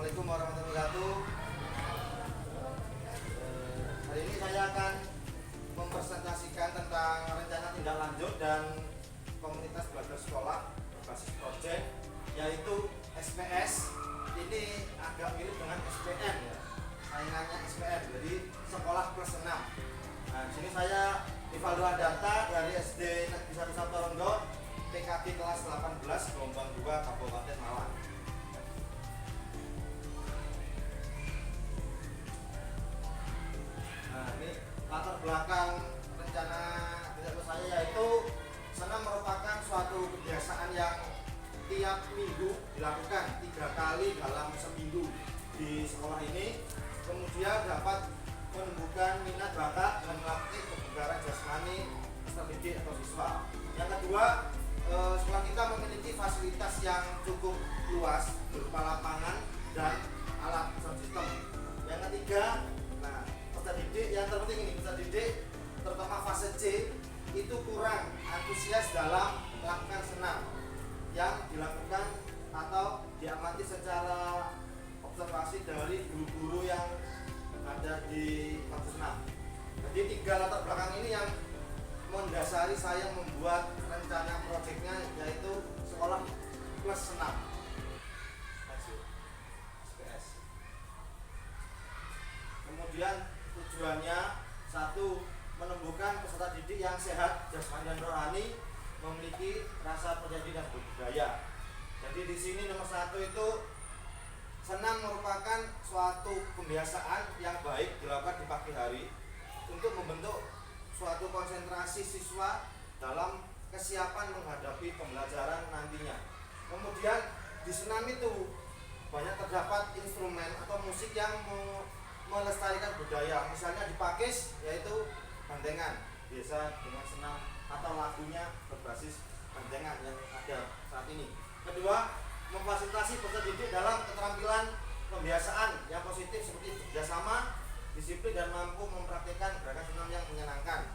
Assalamualaikum warahmatullahi wabarakatuh. Hari ini saya akan mempresentasikan tentang rencana tindak lanjut dan komunitas belajar sekolah berbasis proyek, yaitu SPS. Ini agak mirip dengan SPM ya, saingannya SPM, jadi sekolah plus 6. Nah, di sini saya evaluasi data dari SD Negeri 1 Sabtorongo, PKG kelas 18 gelombang 2 Kabupaten Malang. Nah, ini latar belakang rencana kerja saya, yaitu senam merupakan suatu kebiasaan yang tiap minggu dilakukan 3 kali dalam seminggu di sekolah ini, kemudian dapat menumbuhkan minat bakat dan melatih kebugaran jasmani peserta didik atau siswa. Yang kedua, sekolah kita memiliki fasilitas yang cukup luas berupa lapangan dan alat sound system. Yang ketiga, nah, peserta didik yang terpenting ini, peserta didik terutama fase C itu kurang antusias dalam melakukan senam yang dilakukan atau diamati secara observasi dari guru-guru yang ada di kampus senam. Jadi 3 latar belakang ini yang mendasari saya membuat rencana proyeknya, yaitu sekolah plus senam. Kemudian tujuannya, 1, menumbuhkan peserta didik yang sehat jasmani dan rohani, memiliki rasa percaya diri dan budaya. Jadi di sini nomor 1 itu senam merupakan suatu kebiasaan yang baik dilakukan di pagi hari untuk membentuk suatu konsentrasi siswa dalam kesiapan menghadapi pembelajaran nantinya. Kemudian di senam itu banyak terdapat instrumen atau musik yang melestarikan budaya. Misalnya di Pakis yaitu bandengan, biasa dengan senam atau lagunya berbasis bandengan yang ada saat ini. Kedua, memfasilitasi peserta didik dalam keterampilan pembiasaan yang positif seperti bekerjasama, disiplin, dan mampu mempraktikkan gerakan senam yang menyenangkan.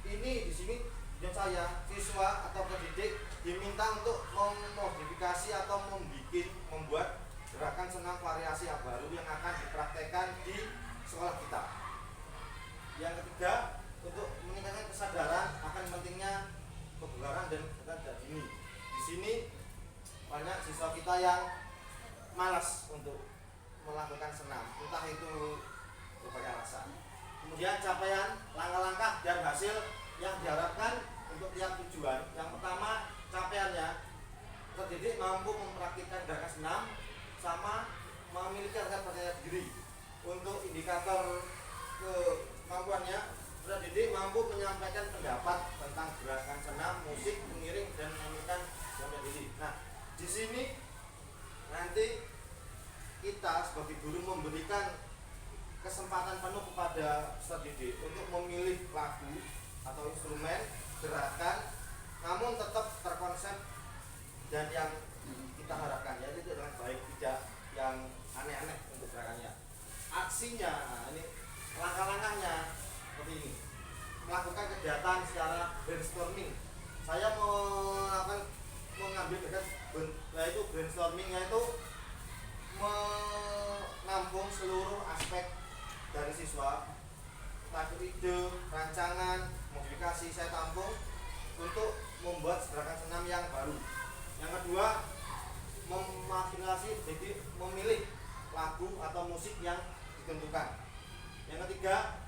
Ini di sini yang saya, siswa atau pendidik diminta untuk memodifikasi atau membuat gerakan senam variasi yang baru yang akan dipraktekkan di sekolah kita. Yang ketiga, untuk meningkatkan kesadaran akan pentingnya kebugaran dan kesehatan dini. Di sini banyak siswa kita yang malas untuk melakukan senam, entah itu berbagai alasan. Kemudian capaian, langkah-langkah dan hasil yang diharapkan untuk tiap tujuan. Yang pertama, capaiannya terdidik mampu mempraktikkan gerakan senam sama memiliki rasa percaya diri. Untuk indikator kemampuannya, peserta didik mampu menyampaikan pendapat tentang gerakan senam, musik, mengiring, dan menyanyikan percaya diri. Nah, di sini nanti kita sebagai guru memberikan kesempatan penuh kepada peserta didik untuk memilih lagu atau instrumen gerakan, namun tetap terkonsep dan yang kita harapkan, yaitu dengan baik, tidak yang aneh-aneh untuk gerakannya. Aksinya, nah ini langkah-langkahnya seperti ini. Melakukan kegiatan secara brainstorming. Saya mengambil yaitu brainstorming, yaitu menampung seluruh aspek dari siswa, entah ide, rancangan, modifikasi saya tampung untuk membuat gerakan senam yang baru. Yang kedua, memimajinasi, jadi memilih lagu atau musik yang ditentukan. Yang ketiga,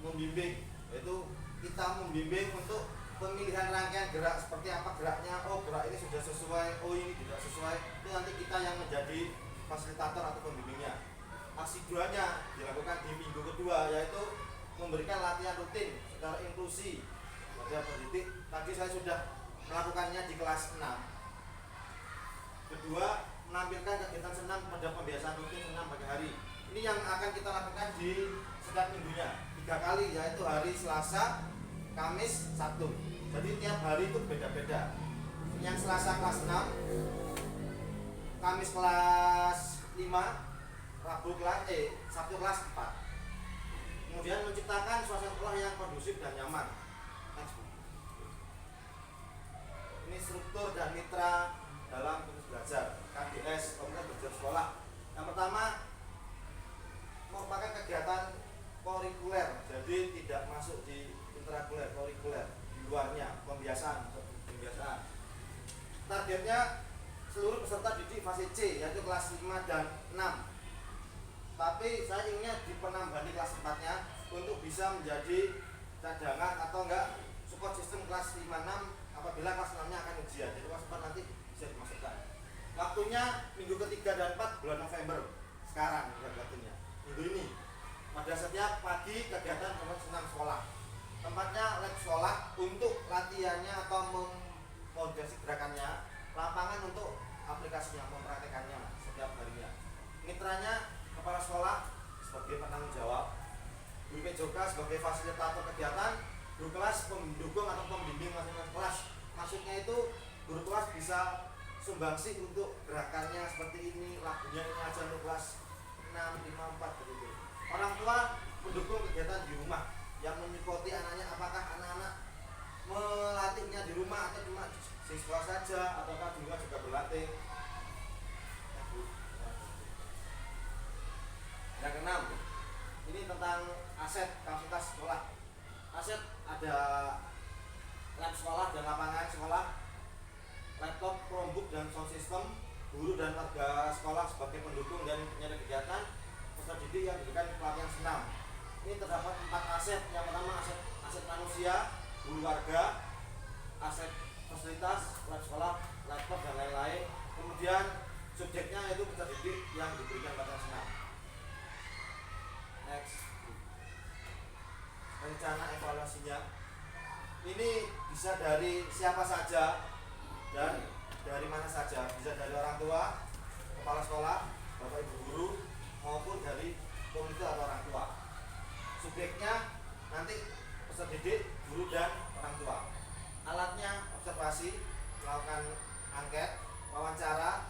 membimbing, yaitu kita membimbing untuk pemilihan rangkaian gerak, seperti apa geraknya, oh gerak ini sudah sesuai, oh ini tidak sesuai. Itu nanti kita yang menjadi fasilitator atau pembimbingnya. Aksi 2-nya dilakukan di minggu kedua, yaitu memberikan latihan rutin secara inklusi pada pendidik. Tadi saya sudah melakukannya di kelas 6. Kedua, menampilkan kegiatan senam pada pembiasaan rutin senam pagi hari. Ini yang akan kita lakukan di setiap minggunya 3 kali, yaitu hari Selasa, Kamis, Sabtu. Jadi tiap hari itu beda-beda. Yang Selasa kelas 6, Kamis kelas 5, Sabtu kelas 4. Kemudian menciptakan suasana sekolah yang kondusif dan nyaman. Ini struktur dan mitra dalam proses belajar, KBS, komunitas belajar sekolah. Yang pertama, merupakan kegiatan kurikuler, jadi tidak masuk di intrakuler, kurikuler, di luarnya, pembiasaan. Targetnya seluruh peserta didik fase C, yaitu kelas 5 dan 6. Tapi saya inginnya di penambahan di kelas 4-nya untuk bisa menjadi cadangan atau enggak support sistem kelas 5-6 apabila kelas 6-nya akan ujian. Jadi kelas 4 nanti bisa dimasukkan. Waktunya minggu ketiga dan 4 bulan November. Sekarang waktunya. Minggu ini. Pada setiap pagi kegiatan senam sekolah. Tempatnya lab sekolah untuk latihannya atau memodifikasi gerakannya, lapangan untuk aplikasinya, mempraktekannya setiap harinya. Mitranya kepala sekolah sebagai penanggung jawab, guru PJK sebagai fasilitator kegiatan, guru kelas pendukung atau pembimbing masing-masing kelas. Maksudnya itu guru kelas bisa sumbangsi untuk gerakannya seperti ini, lagunya ini aja untuk kelas 6, 5, 4 begitu. Orang tua mendukung kegiatan di rumah yang mengikuti anaknya, apakah anak-anak melatihnya di rumah atau cuma siswa saja ataukah di rumah juga berlatih. Yang keenam, ini tentang aset fasilitas sekolah. Aset ada lab sekolah dan lapangan sekolah, laptop, Chromebook dan sound system, guru dan warga sekolah sebagai pendukung dan penyelenggaraan kegiatan, peserta didik yang diberikan pelatihan senam. Ini terdapat 4 aset. Yang pertama aset manusia, guru warga, aset fasilitas, lab sekolah, laptop dan lain-lain. Kemudian subjeknya yaitu peserta didik yang diberikan pelatihan senam. Next, rencana evaluasinya ini bisa dari siapa saja dan dari mana saja, bisa dari orang tua, kepala sekolah, bapak ibu guru, maupun dari komite atau orang tua. Subjeknya nanti peserta didik, guru dan orang tua. Alatnya observasi, melakukan angket, wawancara.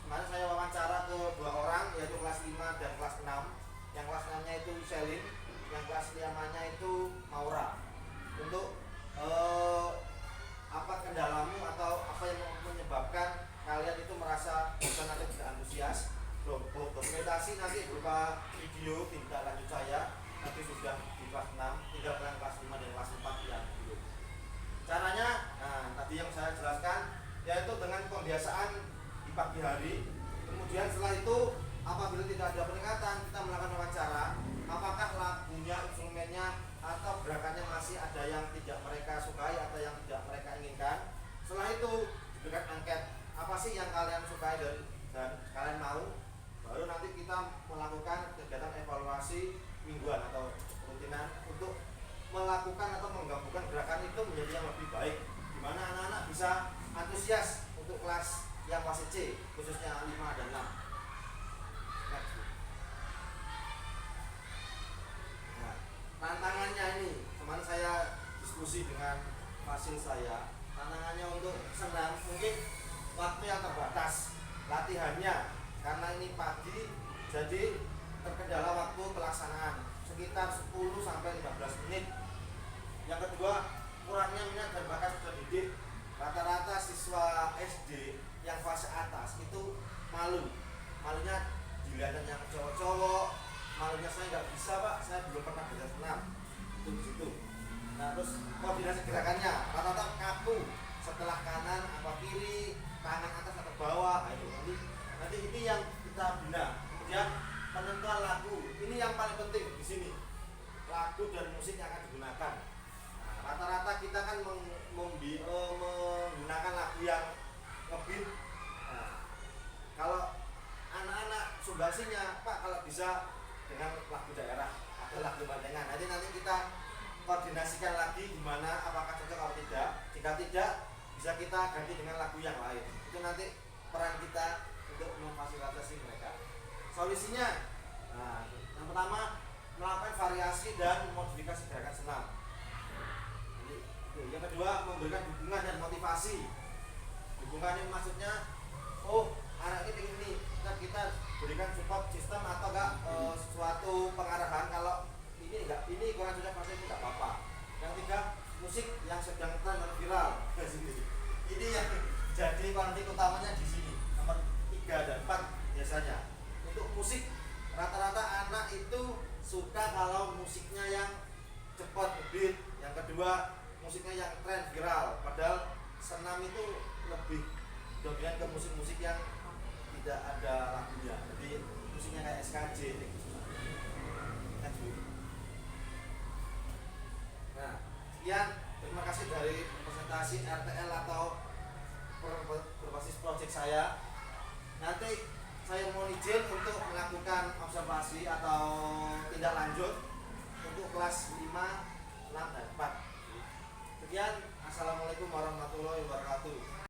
Kemarin saya wawancara ke 2 orang, yaitu kelas 5 dan kelas 6. Yang kelas 6-nya itu Selin, yang kelas 5-nya itu Maura. Untuk apa kendalamu atau apa yang menyebabkan kalian itu merasa bosan atau tidak antusias. Dokumentasi nanti berupa video tindak lanjut saya nanti sudah di kelas 6, tinggal kelas 5 dan kelas 4 yang dulu. Caranya, tadi yang saya jelaskan, yaitu dengan pembiasaan di pagi hari. Kemudian setelah itu apabila tidak ada peningkatan, kita melakukan wawancara, apakah lagunya, instrumennya, atau gerakannya masih ada yang tidak mereka sukai atau yang tidak mereka inginkan. Setelah itu diberikan angket, apa sih yang kalian sukai dan kalian mau. Baru nanti kita melakukan kegiatan evaluasi mingguan atau rutinan untuk melakukan atau menggabungkan gerakan itu menjadi yang lebih baik, di mana anak-anak bisa antusias untuk kelas yang fase C, khususnya 5 dan 6. Nah, tantangannya ini, kemarin saya diskusi dengan fasil saya, tantangannya untuk senam mungkin waktu yang terbatas latihannya, karena ini pagi jadi terkendala waktu pelaksanaan sekitar 10-15 menit. Yang kedua, kurangnya minat dan bakat peserta didik. Rata-rata siswa SD yang fase atas itu malunya dilihatnya yang cowok-cowok, malunya saya nggak bisa pak, saya belum pernah belajar senam, itu begitu. Nah terus koordinasi gerakannya rata-rata kaku, setelah kanan apa kiri, tangan atas atau bawah, itu nanti ini yang kita bina. Kemudian penentuan lagu, ini yang paling penting di sini, lagu dan musik yang akan digunakan. Nah, rata-rata kita kan menggunakan lagu yang ngebeat. Nah, kalau anak-anak sumbasinya pak kalau bisa dengan lagu daerah atau lagu bandengan, nanti kita koordinasikan lagi gimana, apakah cocok atau tidak. Jika tidak, bisa kita ganti dengan lagu yang lain. Itu nanti peran kita untuk memfasilitasi mereka. Solusinya, nah, yang pertama melakukan variasi dan modifikasi gerakan senam. Yang kedua, memberikan dukungan dan motivasi. Dukungan ini maksudnya, oh anak ini pengen ini, kita berikan support sistem atau enggak suatu pengarahan, kalau ini kurang cocok pasti tidak apa-apa. Yang ketiga, musik yang sedang tren dan viral. Ini yang jadi konflik utamanya di sini, nomor 3 dan 4 biasanya. Ini Untuk musik rata-rata anak itu suka kalau musiknya yang cepat beat, yang kedua musiknya yang tren viral. Padahal senam itu lebih dominan ke musik-musik yang tidak ada lagunya, jadi musiknya kayak SKJ gitu. Nah, sekian, terima kasih dari presentasi RTL atau berbasis project saya. Nanti saya mohon izin untuk melakukan observasi atau tindak lanjut untuk kelas 5, 6, dan 4. Sekian, assalamualaikum warahmatullahi wabarakatuh.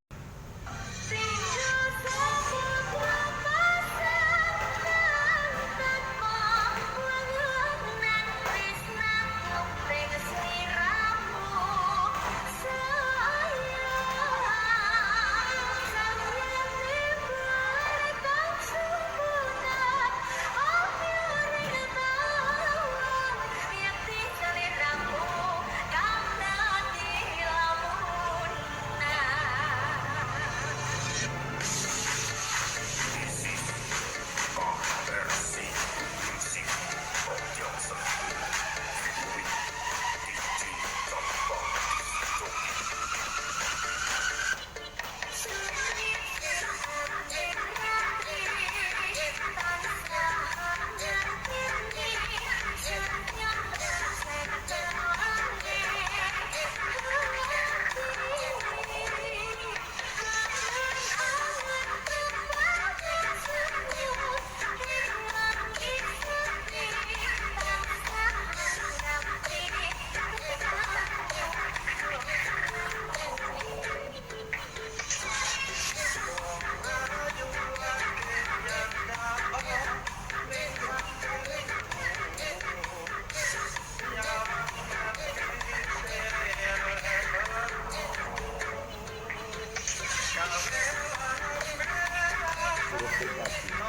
Terima kasih.